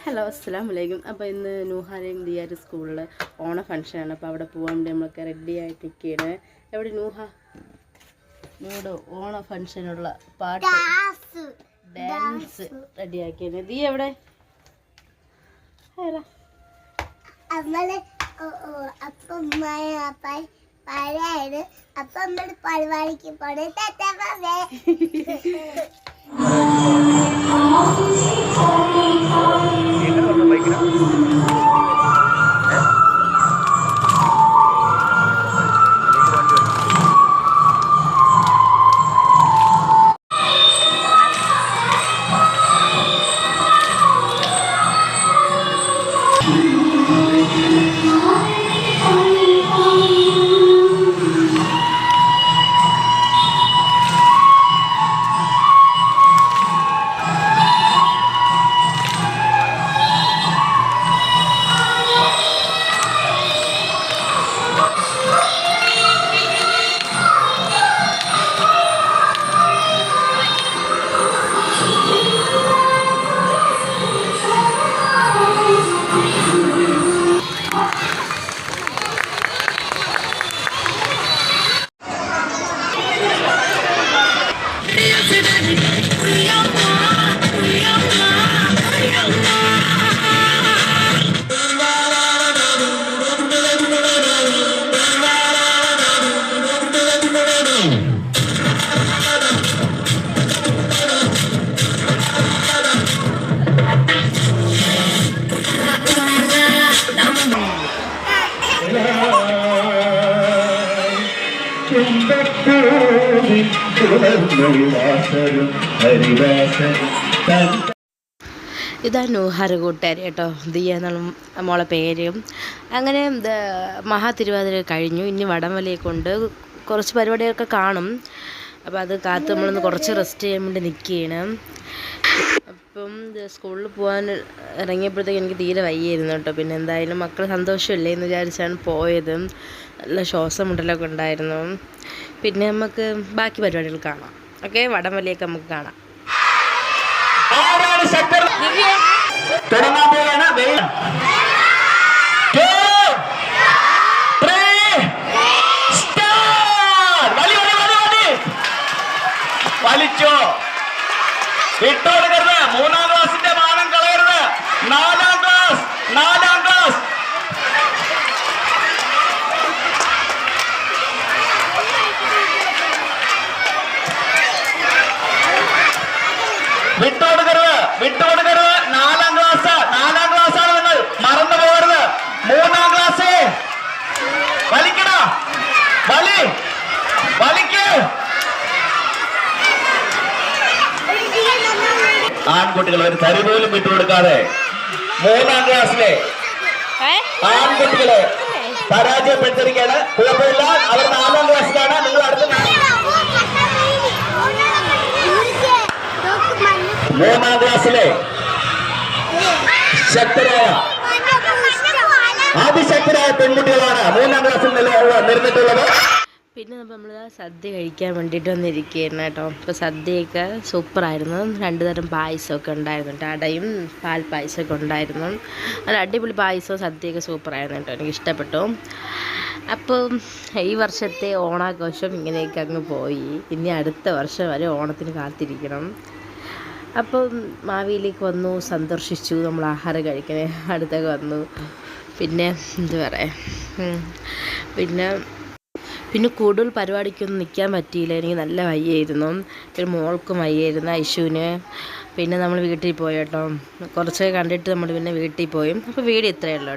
Hello അസ്സലാമു അലൈക്കും. അപ്പോൾ ഇന്ന് നൂഹാനെയും ദിയാരും സ്കൂളിൽ ഓണ ഫംഗ്ഷനാണ്. അപ്പോൾ അവിടെ പോകാൻ വേണ്ടി നമ്മളൊക്കെ റെഡി ആയിട്ട് നിൽക്കുകയാണ്. എവിടെ നൂഹ? നമ്മുടെ ഓണ ഫംഗ്ഷനുള്ള പാട്ട് ഡാൻസ് റെഡിയാക്കിയാണ്. ദീ എവിടെ? പരിപാടിക്ക് പോണേ. ഇതാണ് നൂഹാർ കൂട്ടുകാർ കേട്ടോ. ദിയ എന്നുള്ള മോളെ പേര്. അങ്ങനെ മഹാ തിരുവാതിര കഴിഞ്ഞു. ഇനി വടംവലിയൊക്കെ ഉണ്ട്. കുറച്ച് പരിപാടികളൊക്കെ കാണും. അപ്പോൾ അത് കാത്ത് നമ്മളൊന്ന് കുറച്ച് റെസ്റ്റ് ചെയ്യാൻ വേണ്ടി നിൽക്കുകയാണ്. അപ്പം സ്കൂളിൽ പോകാൻ ഇറങ്ങിയപ്പോഴത്തേക്ക് എനിക്ക് തീരെ വയ്യായിരുന്നു കേട്ടോ. പിന്നെ എന്തായാലും മക്കൾ സന്തോഷമില്ലേ എന്ന് വിചാരിച്ചാണ് പോയത്. നല്ല ശ്വാസം മുട്ടലൊക്കെ ഉണ്ടായിരുന്നു. പിന്നെ നമുക്ക് ബാക്കി പരിപാടികൾ കാണാം. ഓക്കെ, വടംവലിയൊക്കെ നമുക്ക് കാണാം. വലിച്ചോ, വിട്ടോടുക്കരുത്. 3ാം ക്ലാസിന്റെ മാനം കളയരുത്. 4ാം ക്ലാസ് വിട്ടുകൊടുക്കരുത്. 4ാം ക്ലാസ്സാണ് നിങ്ങൾ, മറന്നു പോകരുത്. 3ാം ക്ലാസ് വലിക്കണ, വലിക്ക്. ആൺകുട്ടികൾ ഒരു തരി പോലും വിട്ടുകൊടുക്കാതെ 3ാം ക്ലാസ്സിലെ ആൺകുട്ടികളെ പരാജയപ്പെടുത്തിയിരിക്കുകയാണ്. കുഴപ്പമില്ല, അവർ 4ാം ക്ലാസ്സിലാണ്. നിങ്ങൾ അടുത്ത 3ാം ക്ലാസ്സിലെ അതിശക്തരായ പെൺകുട്ടികളാണ് 3ാം ക്ലാസ്സിൽ നിന്നിട്ടുള്ളത്. പിന്നെ നമ്മൾ സദ്യ കഴിക്കാൻ വേണ്ടിയിട്ട് വന്നിരിക്കുകയായിരുന്നു കേട്ടോ. അപ്പോൾ സദ്യയൊക്കെ സൂപ്പറായിരുന്നു. 2 തരം പായസമൊക്കെ ഉണ്ടായിരുന്നു കേട്ടോ. അടയും പാൽ പായസമൊക്കെ ഉണ്ടായിരുന്നു. നല്ല അടിപൊളി പായസവും സദ്യയൊക്കെ സൂപ്പറായിരുന്നു കേട്ടോ. എനിക്ക് ഇഷ്ടപ്പെട്ടു. അപ്പം ഈ വർഷത്തെ ഓണാഘോഷം ഇങ്ങനെയൊക്കെ അങ്ങ് പോയി. ഇനി അടുത്ത വർഷം വരെ ഓണത്തിന് കാത്തിരിക്കണം. അപ്പം മാവേലിക്ക് വന്നു, സന്ദർശിച്ചു. നമ്മൾ ആഹാരം കഴിക്കണേ അടുത്തൊക്കെ വന്നു. പിന്നെ എന്താ പറയുക, പിന്നെ കൂടുതൽ പരിപാടിക്കൊന്നും നിൽക്കാൻ പറ്റിയില്ല. എനിക്ക് നല്ല വയ്യായിരുന്നു. പിന്നെ മോൾക്കും വയ്യായിരുന്നു, ഐശുവിന്. പിന്നെ നമ്മൾ വീട്ടിൽ പോയി കേട്ടോ. കുറച്ചൊക്കെ കണ്ടിട്ട് നമ്മൾ പിന്നെ വീട്ടിൽ പോയി. അപ്പോൾ വീഡിയോ ഇത്രയേ ഉള്ളൂ.